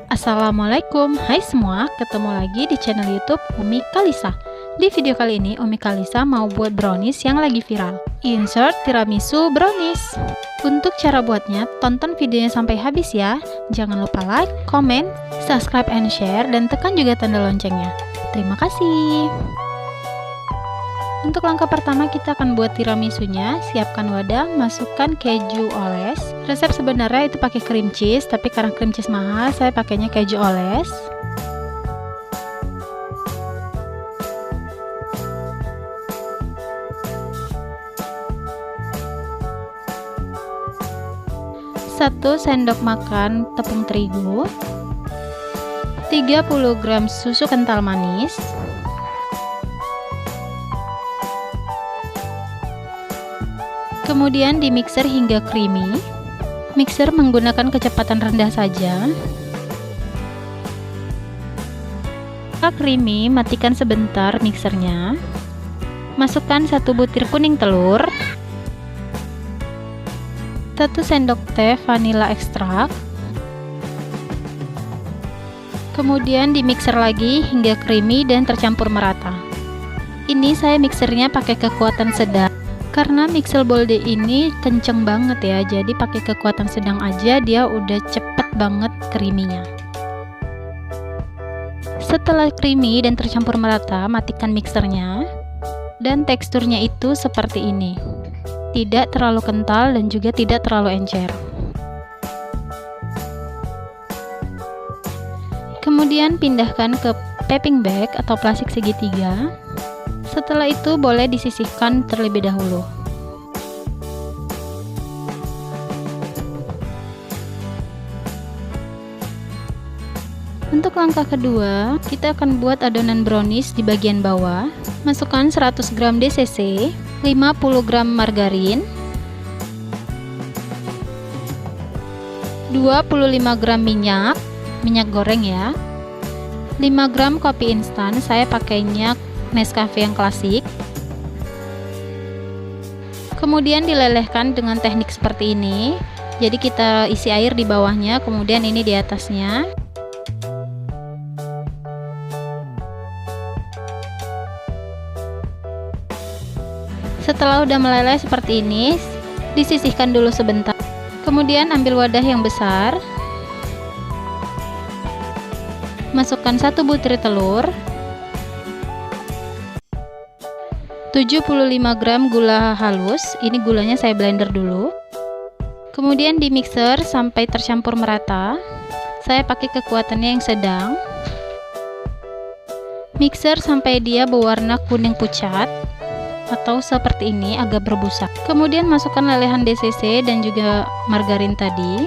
Assalamualaikum, hai semua, ketemu lagi di channel YouTube Umi Kalisa. Di video kali ini, Umi Kalisa mau buat brownies yang lagi viral. Insert tiramisu brownies. Untuk cara buatnya, tonton videonya sampai habis ya. Jangan lupa like, comment, subscribe, and share, dan tekan juga tanda loncengnya. Terima kasih. Untuk langkah pertama kita akan buat tiramisunya. Siapkan wadah, masukkan keju oles. Resep sebenarnya itu pakai cream cheese, tapi karena cream cheese mahal, saya pakainya keju oles. Satu sendok makan tepung terigu, 30 gram susu kental manis, kemudian di mixer hingga creamy. Mixer menggunakan kecepatan rendah saja. Setelah creamy, matikan sebentar mixernya. Masukkan 1 butir kuning telur, 1 sendok teh vanila ekstrak. Kemudian di mixer lagi hingga creamy dan tercampur merata. Ini saya mixernya pakai kekuatan sedang. Karena mixer bolde ini kenceng banget ya, jadi pakai kekuatan sedang aja dia udah cepet banget creamy-nya. Setelah creamy dan tercampur merata, matikan mixernya. Dan teksturnya itu seperti ini. Tidak terlalu kental dan juga tidak terlalu encer. Kemudian pindahkan ke piping bag atau plastik segitiga. Setelah itu boleh disisihkan terlebih dahulu. Untuk langkah kedua, kita akan buat adonan brownies di bagian bawah. Masukkan 100 gram DCC, 50 gram margarin, 25 gram minyak goreng ya, 5 gram kopi instan, saya pakainya Nescafe yang klasik. Kemudian dilelehkan dengan teknik seperti ini. Jadi kita isi air di bawahnya, kemudian ini di atasnya. Setelah udah meleleh seperti ini, disisihkan dulu sebentar. Kemudian ambil wadah yang besar. Masukkan 1 butir telur, 75 gram gula halus, ini gulanya saya blender dulu. Kemudian di mixer sampai tercampur merata. Saya pakai kekuatannya yang sedang. Mixer sampai dia berwarna kuning pucat atau seperti ini, agak berbusa. Kemudian masukkan lelehan DCC dan juga margarin tadi.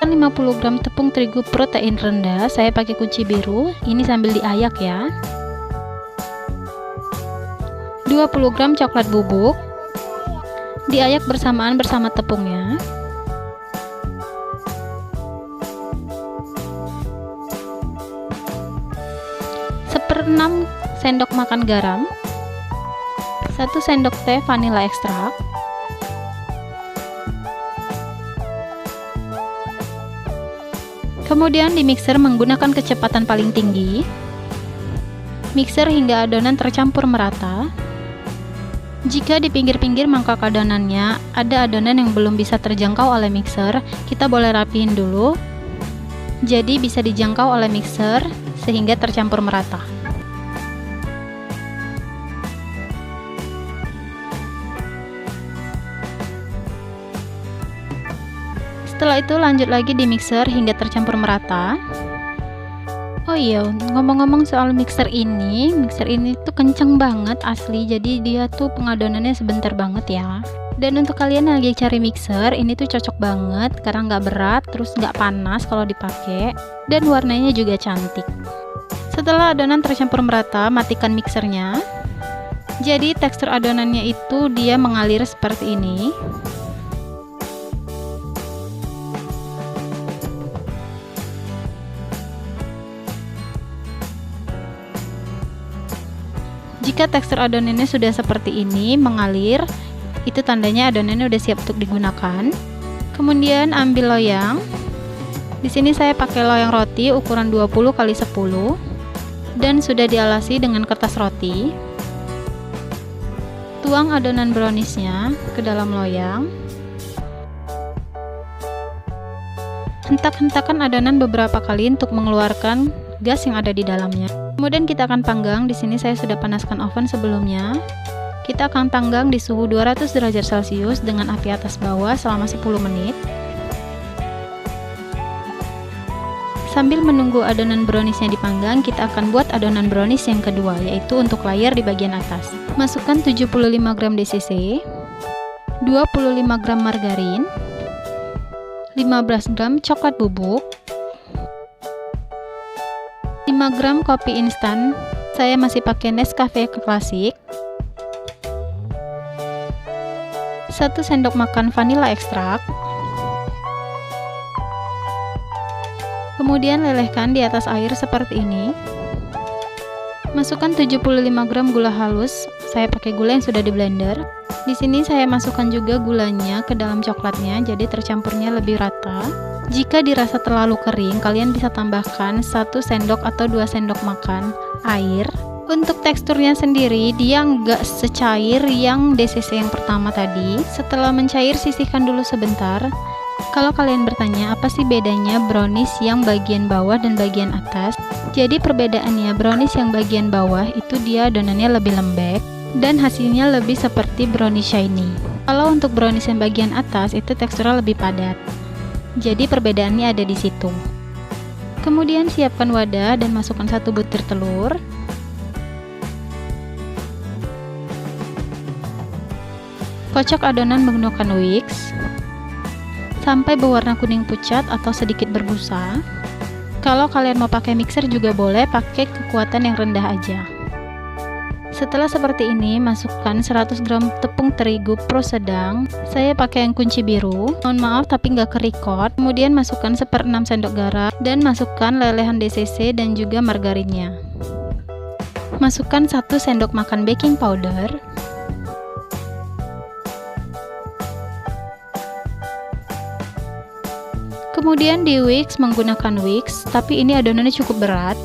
50 gram tepung terigu protein rendah, saya pakai kunci biru, ini sambil diayak ya. 20 gram coklat bubuk, diayak bersamaan bersama tepungnya. Seperenam sendok makan garam, 1 sendok teh vanila ekstrak, kemudian di mixer menggunakan kecepatan paling tinggi. Mixer hingga adonan tercampur merata. Jika di pinggir-pinggir mangkok adonannya ada adonan yang belum bisa terjangkau oleh mixer, kita boleh rapihin dulu. Jadi bisa dijangkau oleh mixer sehingga tercampur merata. Setelah itu lanjut lagi di mixer hingga tercampur merata. Oh iya, ngomong-ngomong soal mixer ini tuh kenceng banget asli, jadi dia tuh pengadonannya sebentar banget ya. Dan untuk kalian yang lagi cari mixer, ini tuh cocok banget karena nggak berat, terus nggak panas kalau dipakai, dan warnanya juga cantik. Setelah adonan tercampur merata, matikan mixernya. Jadi tekstur adonannya itu dia mengalir seperti ini. Jika tekstur adonannya sudah seperti ini, mengalir, itu tandanya adonannya udah siap untuk digunakan. Kemudian ambil loyang. Di sini saya pakai loyang roti ukuran 20 x 10 dan sudah dialasi dengan kertas roti. Tuang adonan browniesnya ke dalam loyang. Hentak-hentakan adonan beberapa kali untuk mengeluarkan gas yang ada di dalamnya. Kemudian kita akan panggang. Di sini saya sudah panaskan oven sebelumnya. Kita akan panggang di suhu 200 derajat Celcius dengan api atas bawah selama 10 menit. Sambil menunggu adonan browniesnya dipanggang, kita akan buat adonan brownies yang kedua, yaitu untuk layer di bagian atas. Masukkan 75 gram DCC, 25 gram margarin, 15 gram coklat bubuk, 5 gram kopi instan, saya masih pakai Nescafe klasik, 1 sendok makan vanilla ekstrak. Kemudian lelehkan di atas air seperti ini. Masukkan 75 gram gula halus, saya pakai gula yang sudah di blender. Di sini saya masukkan juga gulanya ke dalam coklatnya, jadi tercampurnya lebih rata. Jika dirasa terlalu kering, kalian bisa tambahkan 1 sendok atau 2 sendok makan air. Untuk teksturnya sendiri, dia nggak secair yang DCC yang pertama tadi. Setelah mencair, sisihkan dulu sebentar. Kalau kalian bertanya, apa sih bedanya brownies yang bagian bawah dan bagian atas? Jadi perbedaannya, brownies yang bagian bawah itu dia adonannya lebih lembek dan hasilnya lebih seperti brownies shiny. Kalau untuk brownies yang bagian atas, itu teksturnya lebih padat. Jadi perbedaannya ada di situ. Kemudian siapkan wadah dan masukkan 1 butir telur. Kocok adonan menggunakan whisk sampai berwarna kuning pucat atau sedikit berbusa. Kalau kalian mau pakai mixer juga boleh, pakai kekuatan yang rendah aja. Setelah seperti ini, masukkan 100 gram tepung terigu pro sedang. Saya pakai yang kunci biru. Mohon maaf tapi nggak ke-record. Kemudian masukkan 1/6 sendok garam dan masukkan lelehan DCC dan juga margarinnya. Masukkan 1 sendok makan baking powder. Kemudian di whisk menggunakan whisk, tapi ini adonannya cukup berat.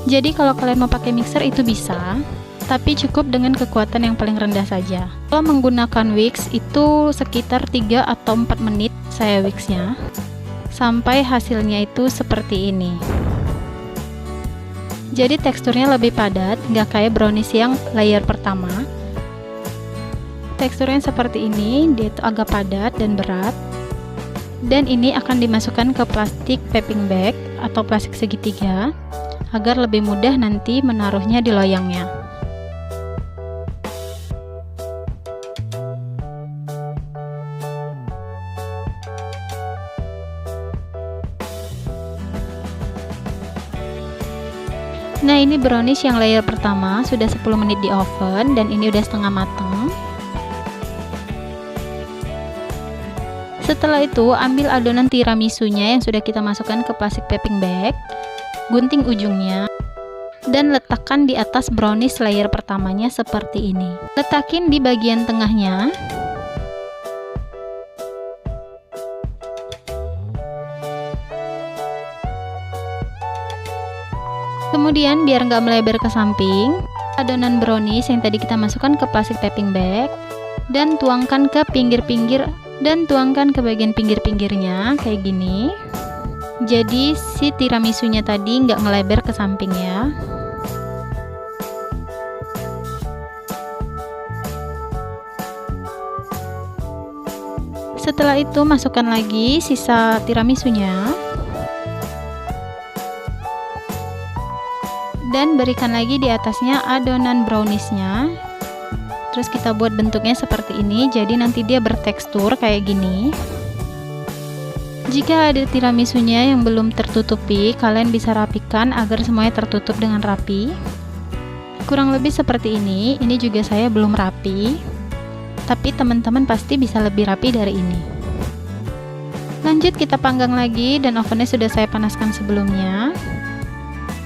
Jadi kalau kalian mau pakai mixer itu bisa, tapi cukup dengan kekuatan yang paling rendah saja. Kalau menggunakan whisk itu sekitar 3 atau 4 menit saya whisknya, sampai hasilnya itu seperti ini. Jadi teksturnya lebih padat, nggak kayak brownies yang layer pertama. Teksturnya seperti ini, dia itu agak padat dan berat. Dan ini akan dimasukkan ke plastik piping bag atau plastik segitiga agar lebih mudah nanti menaruhnya di loyangnya. Nah, ini brownies yang layer pertama sudah 10 menit di oven dan ini udah setengah matang. Setelah itu, ambil adonan tiramisunya yang sudah kita masukkan ke plastik piping bag, gunting ujungnya, dan letakkan di atas brownies layer pertamanya seperti ini. Letakin di bagian tengahnya. Kemudian, biar nggak melebar ke samping, adonan brownies yang tadi kita masukkan ke plastik piping bag, dan tuangkan ke pinggir-pinggir dan tuangkan ke bagian pinggir-pinggirnya kayak gini. Jadi si tiramisunya tadi nggak ngelebar ke samping ya. Setelah itu masukkan lagi sisa tiramisunya dan berikan lagi di atasnya adonan browniesnya. Terus kita buat bentuknya seperti ini, jadi nanti dia bertekstur kayak gini. Jika ada tiramisunya yang belum tertutupi, kalian bisa rapikan agar semuanya tertutup dengan rapi. Kurang lebih seperti ini juga saya belum rapi, tapi teman-teman pasti bisa lebih rapi dari ini. Lanjut kita panggang lagi dan ovennya sudah saya panaskan sebelumnya.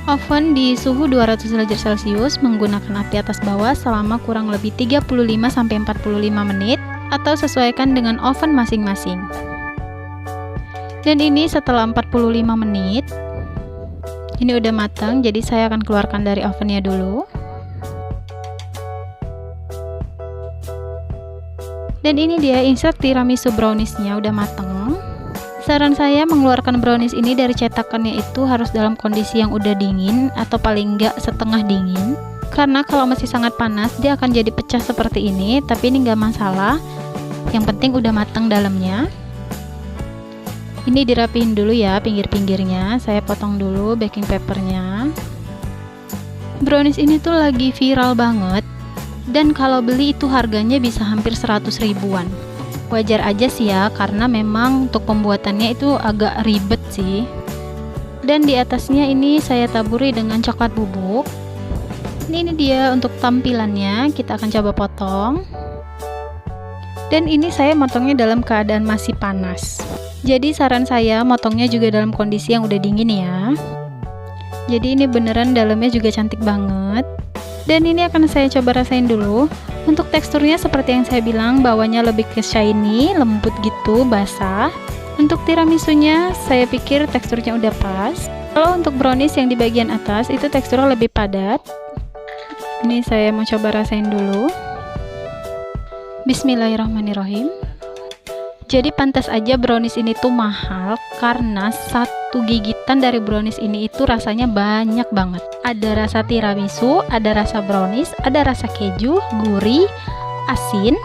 Oven di suhu 200 derajat Celcius menggunakan api atas bawah selama kurang lebih 35-45 menit atau sesuaikan dengan oven masing-masing. Dan ini setelah 45 menit ini udah matang, jadi saya akan keluarkan dari ovennya dulu. Dan ini dia insert tiramisu browniesnya udah matang. Saran saya mengeluarkan brownies ini dari cetakannya itu harus dalam kondisi yang udah dingin atau paling enggak setengah dingin, karena kalau masih sangat panas dia akan jadi pecah seperti ini. Tapi ini enggak masalah, yang penting udah matang dalamnya. Ini dirapihin dulu ya pinggir-pinggirnya, saya potong dulu baking papernya. Brownies ini tuh lagi viral banget, dan kalau beli itu harganya bisa hampir 100 ribuan. Wajar aja sih ya, karena memang untuk pembuatannya itu agak ribet sih. Dan di atasnya ini saya taburi dengan coklat bubuk. Ini dia untuk tampilannya, kita akan coba potong. Dan ini saya motongnya dalam keadaan masih panas. Jadi saran saya motongnya juga dalam kondisi yang udah dingin ya. Jadi ini beneran dalamnya juga cantik banget. Dan ini akan saya coba rasain dulu. Untuk teksturnya seperti yang saya bilang, bawahnya lebih ke shiny, lembut gitu, basah. Untuk tiramisunya saya pikir teksturnya udah pas. Kalau untuk brownies yang di bagian atas itu teksturnya lebih padat. Ini saya mau coba rasain dulu. Bismillahirrahmanirrahim. Jadi pantas aja brownies ini tuh mahal, karena satu gigitan dari brownies ini itu rasanya banyak banget. Ada rasa tiramisu, ada rasa brownies, ada rasa keju, gurih, asin,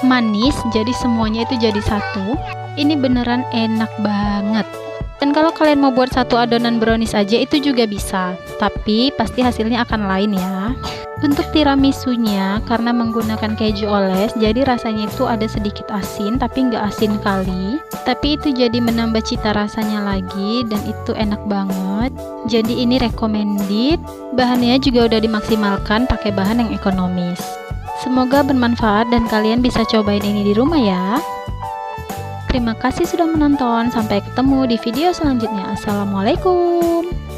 manis, jadi semuanya itu jadi satu. Ini beneran enak banget. Dan kalau kalian mau buat satu adonan brownies aja itu juga bisa, tapi pasti hasilnya akan lain ya. Untuk tiramisunya, karena menggunakan keju oles, jadi rasanya itu ada sedikit asin, tapi nggak asin kali. Tapi itu jadi menambah cita rasanya lagi, dan itu enak banget. Jadi ini recommended. Bahannya juga udah dimaksimalkan pakai bahan yang ekonomis. Semoga bermanfaat dan kalian bisa cobain ini di rumah ya. Terima kasih sudah menonton. Sampai ketemu di video selanjutnya. Assalamualaikum.